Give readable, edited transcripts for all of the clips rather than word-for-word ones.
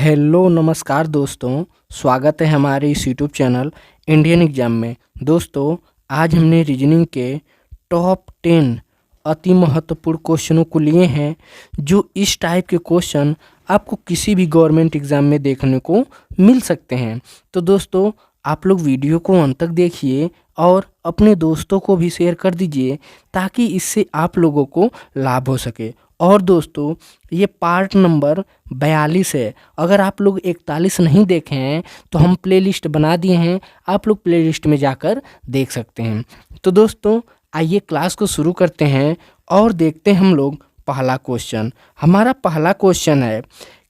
Hello नमस्कार दोस्तों, स्वागत है हमारे इस यूट्यूब चैनल इंडियन एग्जाम में। दोस्तों, आज हमने रीजनिंग के टॉप 10 अति महत्वपूर्ण क्वेश्चनों को लिए हैं, जो इस टाइप के क्वेश्चन आपको किसी भी गवर्नमेंट एग्ज़ाम में देखने को मिल सकते हैं। तो दोस्तों, आप लोग वीडियो को अंत तक देखिए और अपने दोस्तों को भी शेयर कर दीजिए, ताकि इससे आप लोगों को लाभ हो सके। और दोस्तों, ये पार्ट नंबर 42 है। अगर आप लोग 41 नहीं देखे हैं तो हम प्लेलिस्ट बना दिए हैं, आप लोग प्लेलिस्ट में जाकर देख सकते हैं। तो दोस्तों, आइए क्लास को शुरू करते हैं और देखते हैं हम लोग पहला क्वेश्चन। हमारा पहला क्वेश्चन है,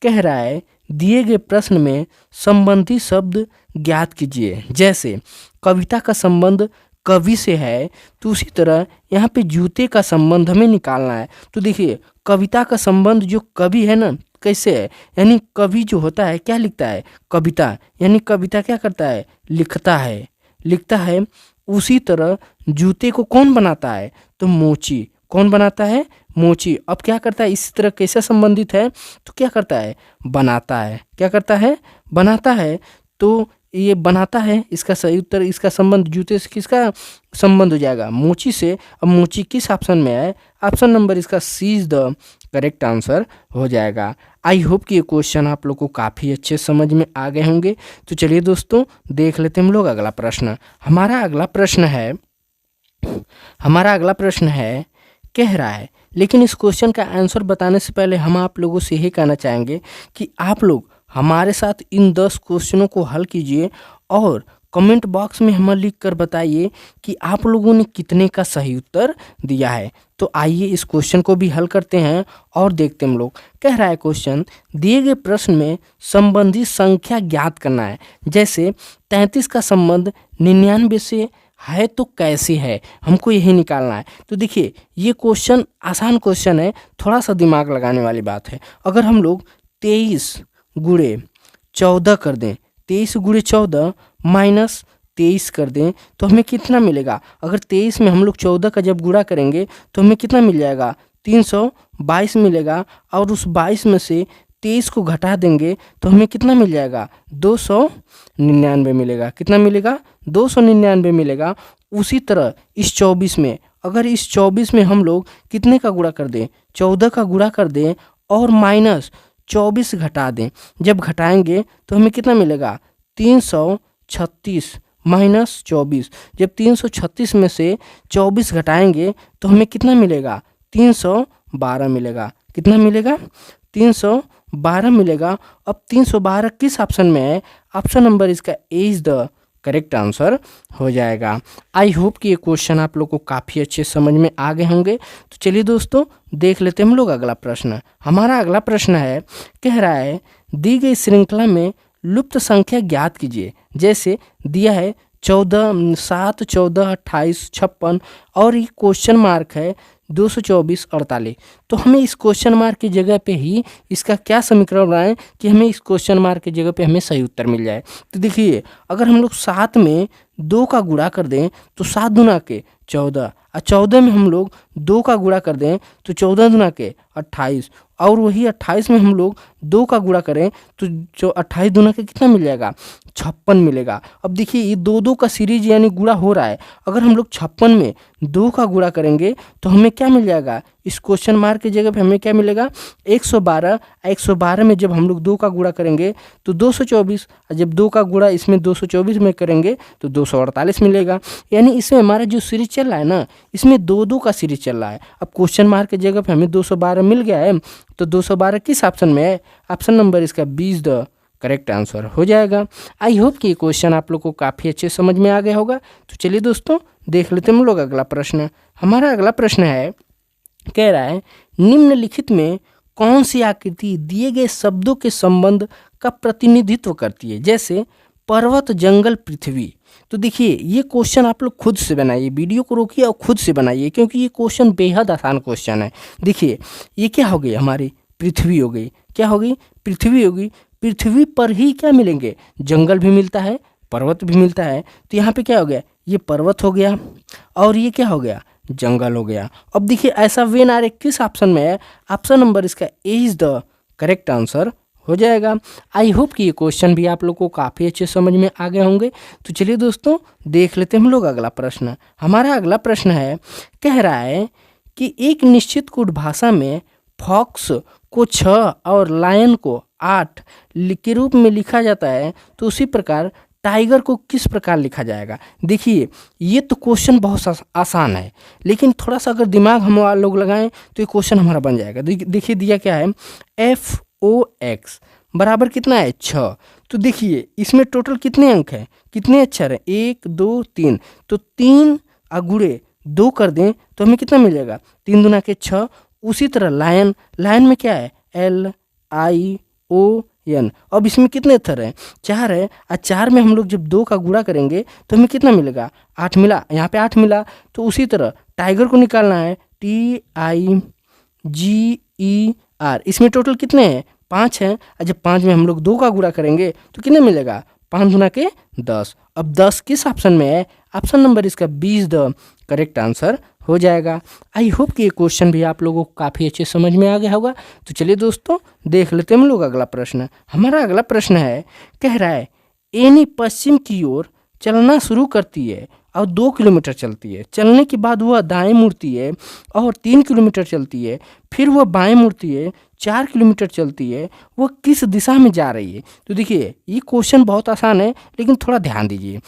कह रहा है दिए गए प्रश्न में संबंधी शब्द ज्ञात कीजिए। जैसे कविता का संबंध कवि से है, तो उसी तरह यहाँ पे जूते का संबंध हमें निकालना है। तो देखिए, कविता का संबंध जो कवि है ना, कैसे है, यानी कवि जो होता है क्या लिखता है, कविता, यानी कविता क्या करता है, लिखता है। उसी तरह जूते को कौन बनाता है, तो मोची। कौन बनाता है, मोची। अब क्या करता है, इसी तरह कैसे संबंधित है, तो क्या करता है, बनाता है। क्या करता है, बनाता है। तो ये बनाता है, इसका सही उत्तर, इसका संबंध जूते से किसका संबंध हो जाएगा, मोची से। अब मोची किस ऑप्शन में है, ऑप्शन नंबर इसका सी इज द करेक्ट आंसर हो जाएगा। आई होप कि ये क्वेश्चन आप लोग को काफ़ी अच्छे समझ में आ गए होंगे। तो चलिए दोस्तों, देख लेते हैं हम लोग अगला प्रश्न। हमारा अगला प्रश्न है, कह रहा है, लेकिन इस क्वेश्चन का आंसर बताने से पहले हम आप लोगों से यही कहना चाहेंगे कि आप लोग हमारे साथ इन 10 क्वेश्चनों को हल कीजिए और कमेंट बॉक्स में हमें लिख कर बताइए कि आप लोगों ने कितने का सही उत्तर दिया है। तो आइए इस क्वेश्चन को भी हल करते हैं और देखते हैं हम लोग। कह रहा है क्वेश्चन, दिए गए प्रश्न में संबंधित संख्या ज्ञात करना है। जैसे 33 का संबंध 99 से है, तो कैसे है, हमको यही निकालना है। तो देखिए, ये क्वेश्चन आसान क्वेश्चन है, थोड़ा सा दिमाग लगाने वाली बात है। अगर हम लोग 23 गुणे 14 कर दें, 23 गुणे 14 माइनस 23 कर दें, तो हमें कितना मिलेगा। अगर 23 में हम लोग 14 का जब गुणा करेंगे तो हमें कितना मिल जाएगा, 322 मिलेगा। और उस 22 में से 23 को घटा देंगे तो हमें कितना मिल जाएगा, 299 मिलेगा। कितना मिलेगा, 299 मिलेगा। उसी तरह इस 24 में, अगर इस 24 में हम लोग कितने का गुणा कर दें, 14 का गुणा कर दें और माइनस 24 घटा दें, जब घटाएंगे तो हमें कितना मिलेगा, 336 माइनस 24। जब 336 में से 24 घटाएंगे तो हमें कितना मिलेगा, 312 मिलेगा। कितना मिलेगा, 312 मिलेगा। अब 312 किस ऑप्शन में है, ऑप्शन नंबर इसका ए इज द करेक्ट आंसर हो जाएगा। आई होप कि ये क्वेश्चन आप लोग को काफ़ी अच्छे समझ में आ गए होंगे। तो चलिए दोस्तों, देख लेते हैं हम लोग अगला प्रश्न। हमारा अगला प्रश्न है, कह रहा है दी गई श्रृंखला में लुप्त संख्या ज्ञात कीजिए। जैसे दिया है 14, 7, 14, 28, 56 और ये क्वेश्चन मार्क है 224, 48। तो हमें इस क्वेश्चन मार्क की जगह पे ही इसका क्या समीकरण बनाएं कि हमें इस क्वेश्चन मार्क की जगह पे हमें सही उत्तर मिल जाए। तो देखिए, अगर हम लोग 7 में 2 का गुणा कर दें तो 7 दूना के 14, और 14 में हम लोग 2 का गुणा कर दें तो 14 दूना के 28, और वही 28 में हम लोग 2 का गुणा करें तो जो 28 दूना के कितना मिल जाएगा, 56 मिलेगा। अब देखिए, ये 2 का सीरीज यानी गुणा हो रहा है। अगर हम लोग 56 में 2 का गुणा करेंगे तो हमें क्या मिल जाएगा, इस क्वेश्चन मार्क की जगह पे हमें क्या मिलेगा, 112। 112 में जब हम लोग 2 का गुणा करेंगे तो 224, और जब 2 का गुणा इसमें 224 में करेंगे तो 248 मिलेगा। यानी इसमें हमारा जो सीरीज चल रहा है ना, इसमें 2 का सीरीज चल रहा है। अब क्वेश्चन मार्क की जगह पे हमें 212 मिल गया है, तो 212 किस ऑप्शन में है, ऑप्शन नंबर इसका B is the correct answer हो जाएगा। आई होप कि ये क्वेश्चन आप लोग को काफ़ी अच्छे समझ में आ गया होगा। तो चलिए दोस्तों, देख लेते हैं हम लोग अगला प्रश्न। हमारा अगला प्रश्न है, कह रहा है निम्नलिखित में कौन सी आकृति दिए गए शब्दों के संबंध का प्रतिनिधित्व करती है। जैसे पर्वत, जंगल, पृथ्वी। तो देखिए, ये क्वेश्चन आप लोग खुद से बनाइए, वीडियो को रोकिए और खुद से बनाइए, क्योंकि ये क्वेश्चन बेहद आसान क्वेश्चन है। देखिए, ये क्या हो गई, हमारी पृथ्वी हो गई। क्या हो गई, पृथ्वी हो गई। पृथ्वी पर ही क्या मिलेंगे, जंगल भी मिलता है, पर्वत भी मिलता है। तो यहाँ पे क्या हो गया, ये पर्वत हो गया और ये क्या हो गया, जंगल हो गया। अब देखिए, ऐसा वेन आर किस ऑप्शन में है, ऑप्शन नंबर इसका ए इज द करेक्ट आंसर हो जाएगा। आई होप कि ये क्वेश्चन भी आप लोग को काफ़ी अच्छे समझ में आ गए होंगे। तो चलिए दोस्तों देख लेते हैं हम लोग अगला प्रश्न। हमारा अगला प्रश्न है, कह रहा है कि एक निश्चित कूट भाषा में फॉक्स को 6 और लायन को 8 के रूप में लिखा जाता है, तो उसी प्रकार टाइगर को किस प्रकार लिखा जाएगा। देखिए ये तो क्वेश्चन बहुत आसान है, लेकिन थोड़ा सा अगर दिमाग हम लोग लगाएं तो ये क्वेश्चन हमारा बन जाएगा। देखिए दिया क्या है, FOX बराबर कितना है 6। तो देखिए इसमें टोटल कितने अंक हैं, कितने अक्षर हैं, 1 2 3। तो 3 गुणे 2 कर दें तो हमें कितना मिलेगा, 3 दूना के 6। उसी तरह लायन, लायन में क्या है, LION। अब इसमें कितने अक्षर हैं, 4 है। और 4 में हम लोग जब 2 का गुणा करेंगे तो हमें कितना मिलेगा, 8 मिला। यहाँ पे 8 मिला। तो उसी तरह टाइगर को निकालना है, TIGER। इसमें टोटल कितने हैं, 5 हैं। और जब 5 में हम लोग 2 का गुणा करेंगे तो कितना मिलेगा, 5 गुना के 10। अब 10 किस ऑप्शन में है, ऑप्शन नंबर इसका 20 द करेक्ट आंसर हो जाएगा। आई होप कि ये क्वेश्चन भी आप लोगों को काफ़ी अच्छे समझ में आ गया होगा। तो चलिए दोस्तों देख लेते हैं हम लोग अगला प्रश्न। हमारा अगला प्रश्न है, कह रहा है एनी पश्चिम की ओर चलना शुरू करती है और 2 किलोमीटर चलती है। चलने के बाद वह दाएं मुड़ती है और 3 किलोमीटर चलती है। फिर वह बाएं मुड़ती है, 4 किलोमीटर चलती है। वह किस दिशा में जा रही है। तो देखिए ये क्वेश्चन बहुत आसान है, लेकिन थोड़ा ध्यान दीजिए,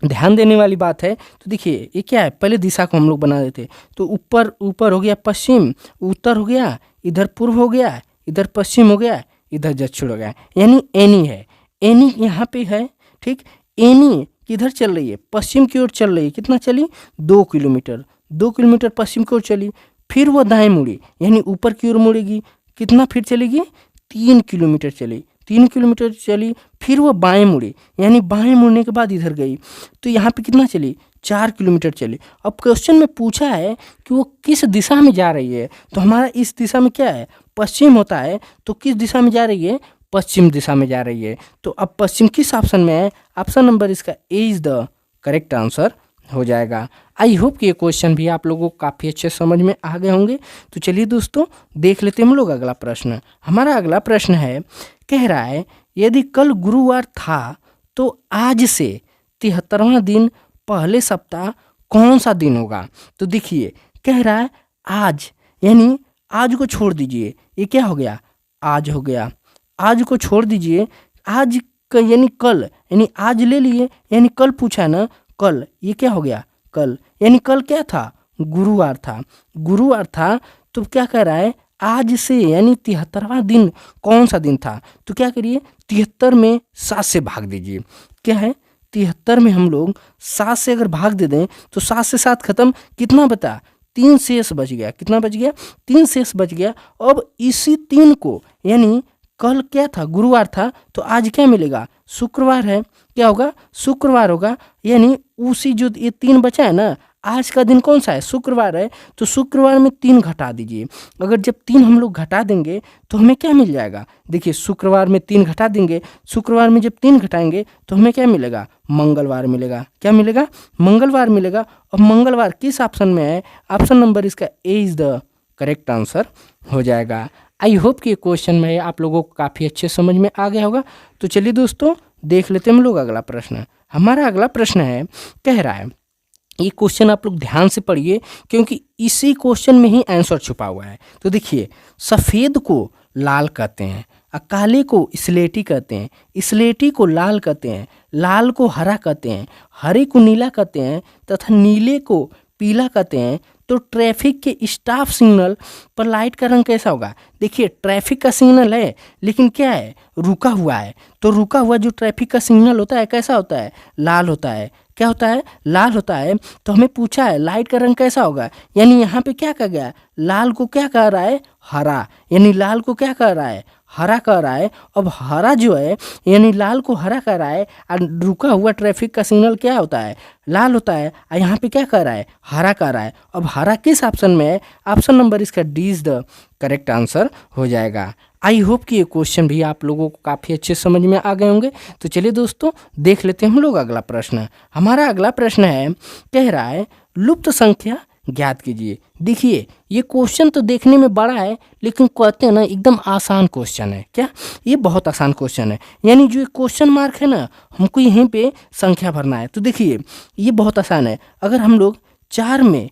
ध्यान देने वाली बात है। तो देखिए ये क्या है, पहले दिशा को हम लोग बना देते। तो ऊपर ऊपर हो गया पश्चिम, उत्तर हो गया, इधर पूर्व हो गया, इधर पश्चिम हो गया, इधर दक्षिण हो गया, यानी एनी है। एनी यहाँ पे है, ठीक। एनी किधर चल रही है, पश्चिम की ओर चल रही है। कितना चली, 2 किलोमीटर। 2 किलोमीटर पश्चिम की ओर चली। फिर वो दाएं मुड़ी, यानी ऊपर की ओर मुड़ेगी। कितना फिर चलेगी, 3 किलोमीटर चली। 3 किलोमीटर चली। फिर वो बाएं मुड़ी, यानी बाएं मुड़ने के बाद इधर गई। तो यहाँ पे कितना चली, 4 किलोमीटर चली। अब क्वेश्चन में पूछा है कि वो किस दिशा में जा रही है। तो हमारा इस दिशा में क्या है, पश्चिम होता है। तो किस दिशा में जा रही है, पश्चिम दिशा में जा रही है। तो अब पश्चिम किस ऑप्शन में है, ऑप्शन नंबर इसका ए इज द करेक्ट आंसर हो जाएगा। आई होप कि ये क्वेश्चन भी आप लोगों को काफ़ी अच्छे समझ में आ गए होंगे। तो चलिए दोस्तों देख लेते हैं हम लोग अगला प्रश्न। हमारा अगला प्रश्न है, कह रहा है यदि कल गुरुवार था तो आज से 73वां दिन पहले सप्ताह कौन सा दिन होगा। तो देखिए कह रहा है आज, यानी आज को छोड़ दीजिए, ये क्या हो गया, आज हो गया। आज को छोड़ दीजिए, आज यानी कल, यानी आज ले लिए, यानी कल पूछा ना, कल, ये क्या हो गया, कल, यानी कल क्या था, गुरुवार था। गुरुवार था तो क्या कह रहा है, आज से, यानी 73वां दिन कौन सा दिन था। तो क्या करिए, 73 में 7 से भाग दीजिए। क्या है, 73 में हम लोग 7 से अगर भाग दे दें तो 7 से 7 खत्म, कितना बता, 3 शेष बच गया। कितना बच गया, 3 शेष बच गया। अब इसी 3 को, यानी कल क्या था, गुरुवार था, तो आज क्या मिलेगा, शुक्रवार है। क्या होगा, शुक्रवार होगा। यानी उसी जो ये 3 बचा है ना, आज का दिन कौन सा है, शुक्रवार है। तो शुक्रवार में 3 घटा दीजिए। अगर जब 3 हम लोग घटा देंगे तो हमें क्या मिल जाएगा, देखिए शुक्रवार में 3 घटा देंगे। शुक्रवार में जब 3 घटाएंगे तो हमें क्या मिलेगा, मंगलवार मिलेगा। क्या मिलेगा, मंगलवार मिलेगा। और मंगलवार किस ऑप्शन में है, ऑप्शन नंबर इसका ए इज द करेक्ट आंसर हो जाएगा। आई होप कि ये क्वेश्चन में आप लोगों को काफ़ी अच्छे समझ में आ गया होगा। तो चलिए दोस्तों देख लेते हैं हम लोग अगला प्रश्न। हमारा अगला प्रश्न है, कह रहा है, ये क्वेश्चन आप लोग ध्यान से पढ़िए क्योंकि इसी क्वेश्चन में ही आंसर छुपा हुआ है। तो देखिए, सफ़ेद को लाल कहते हैं, काले को स्लेटी कहते हैं, स्लेटी को लाल कहते हैं, लाल को हरा कहते हैं, हरे को नीला कहते हैं, तथा नीले को पीला कहते हैं। तो ट्रैफिक के स्टॉप सिग्नल पर लाइट का रंग कैसा होगा। देखिए ट्रैफिक का सिग्नल है, लेकिन क्या है, रुका हुआ है। तो रुका हुआ जो ट्रैफिक का सिग्नल होता है कैसा होता है, लाल होता है। क्या होता है, लाल होता है। तो हमें पूछा है लाइट का रंग कैसा होगा, यानी यहाँ पे क्या कहा गया, लाल को क्या कह रहा है, हरा, यानी लाल को क्या कह रहा है, हरा कह रहा है। अब हरा जो है, यानी लाल को हरा कह रहा है, और रुका हुआ ट्रैफिक का सिग्नल क्या होता है, लाल होता है। और यहाँ पे क्या कह रहा है, हरा कह रहा है। अब हरा किस ऑप्शन में है, ऑप्शन नंबर इसका D is the correct answer हो जाएगा। आई होप कि ये क्वेश्चन भी आप लोगों को काफ़ी अच्छे समझ में आ गए होंगे। तो चलिए दोस्तों देख लेते हैं हम लोग अगला प्रश्न। हमारा अगला प्रश्न है, कह रहा है लुप्त संख्या ज्ञात कीजिए। देखिए ये क्वेश्चन तो देखने में बड़ा है, लेकिन कहते हैं ना एकदम आसान क्वेश्चन है। क्या ये बहुत आसान क्वेश्चन है, यानी जो क्वेश्चन मार्क है ना, हमको यहीं पे संख्या भरना है। तो देखिए ये बहुत आसान है। अगर हम लोग 4 में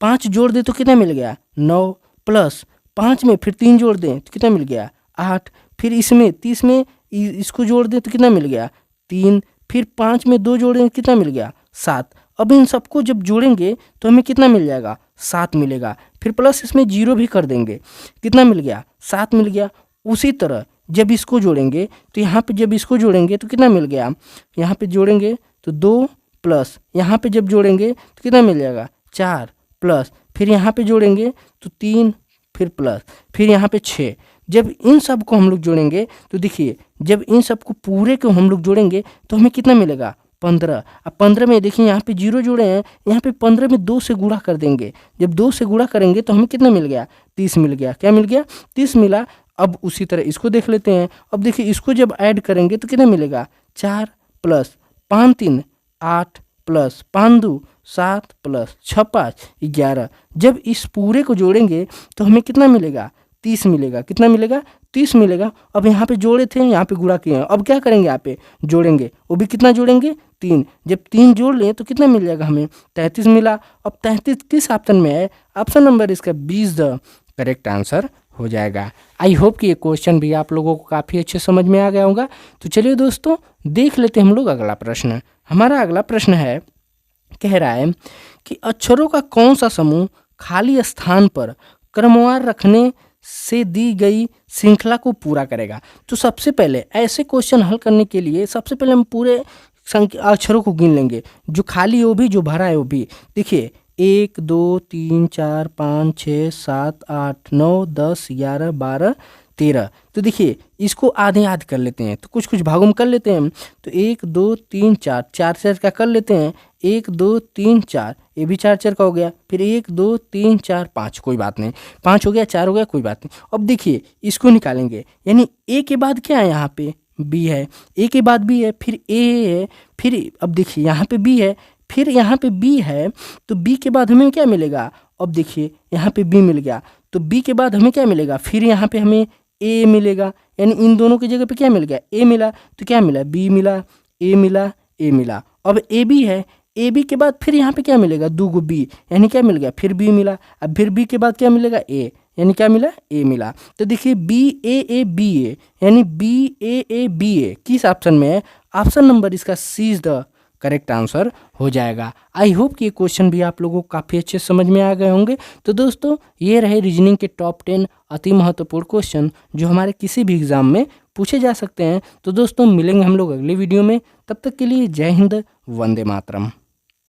5 जोड़ दें तो कितना मिल गया 9, प्लस 5 में फिर 3 जोड़ दें तो कितना मिल गया 8, फिर इसमें 30 में इसको जोड़ दें तो कितना मिल गया 3, फिर 5 में 2 जोड़ दें कितना मिल गया 7। अब इन सबको जब जोड़ेंगे तो हमें कितना मिल जाएगा 7 मिलेगा, फिर प्लस इसमें 0 भी कर देंगे, कितना मिल गया 7 मिल गया। उसी तरह जब इसको जोड़ेंगे तो यहाँ पे जब इसको जोड़ेंगे तो कितना मिल गया, यहाँ पे जोड़ेंगे तो 2, प्लस यहाँ पे जब जोड़ेंगे तो कितना मिल जाएगा 4, प्लस फिर यहाँ पे जोड़ेंगे तो 3, फिर प्लस फिर यहाँ पे 6। जब इन सब को हम लोग जोड़ेंगे तो देखिए जब इन सब को पूरे को हम लोग जोड़ेंगे तो हमें कितना मिलेगा 15। अब 15 में देखिए यहाँ पे 0 जोड़े हैं, यहाँ पे 15 में 2 से गुणा कर देंगे। जब 2 से गुणा करेंगे तो हमें कितना मिल गया 30 मिल गया। क्या मिल गया 30 मिला। अब उसी तरह इसको देख लेते हैं। अब देखिए इसको जब ऐड करेंगे तो कितना मिलेगा 4, प्लस 5 3 8, प्लस 5 2 7, प्लस 6 5 11। जब इस पूरे को जोड़ेंगे तो हमें कितना मिलेगा 30 मिलेगा। कितना मिलेगा 30 मिलेगा। अब यहाँ पे जोड़े थे, यहाँ पे गुणा किए हैं, अब क्या करेंगे यहाँ पे जोड़ेंगे, वो भी कितना जोड़ेंगे 3। जब 3 जोड़ लें तो कितना मिल जाएगा हमें 33 मिला। अब 33 किस ऑप्शन में है, ऑप्शन नंबर इसका 20 द करेक्ट आंसर हो जाएगा। आई होप कि ये क्वेश्चन भी आप लोगों को काफ़ी अच्छे समझ में आ गया होगा। तो चलिए दोस्तों देख लेते हैं हम लोग अगला प्रश्न। हमारा अगला प्रश्न है, कह रहा है कि अक्षरों का कौन सा समूह खाली स्थान पर क्रमवार रखने से दी गई श्रृंखला को पूरा करेगा। तो सबसे पहले ऐसे क्वेश्चन हल करने के लिए सबसे पहले हम पूरे अक्षरों को गिन लेंगे, जो खाली है वो भी, जो भरा है वो भी। देखिए 1 2 3 4 5 6 7 8 9 10 11 12 13। तो देखिए इसको आधे आध कर लेते हैं, तो कुछ कुछ भागों में कर लेते हैं। तो 1 2 3 4 4 4 का कर लेते हैं, 1 2 3 4, ये भी 4 4 का हो गया। फिर 1 2 3 4 5, कोई बात नहीं, 5 हो गया, 4 हो गया, कोई बात नहीं। अब देखिए इसको निकालेंगे, यानी ए के बाद क्या है, यहाँ पे बी है, ए के बाद बी है, फिर ए है, फिर अब देखिए यहाँ पे बी है, फिर यहाँ पे बी है, तो बी के बाद हमें क्या मिलेगा, अब देखिए यहाँ पे बी मिल गया, तो बी के बाद हमें क्या मिलेगा, फिर यहाँ पे हमें ए मिलेगा, यानी इन दोनों की जगह पे क्या मिल गया ए मिला। तो क्या मिला बी मिला, ए मिला, ए मिला। अब ए बी है, ए बी के बाद फिर यहाँ पे क्या मिलेगा 2 बी, यानी क्या मिल गया फिर बी मिला। अब फिर बी के बाद क्या मिलेगा ए, यानी क्या मिला ए मिला। तो देखिए बी ए बी ए, यानी बी ए बी ए किस ऑप्शन में है, ऑप्शन नंबर इसका सी इज द करेक्ट आंसर हो जाएगा। आई होप कि ये क्वेश्चन भी आप लोगों को काफ़ी अच्छे समझ में आ गए होंगे। तो दोस्तों ये रहे रीजनिंग के टॉप 10 अति महत्वपूर्ण क्वेश्चन जो हमारे किसी भी एग्जाम में पूछे जा सकते हैं। तो दोस्तों मिलेंगे हम लोग अगली वीडियो में, तब तक के लिए जय हिंद, वंदे मातरम।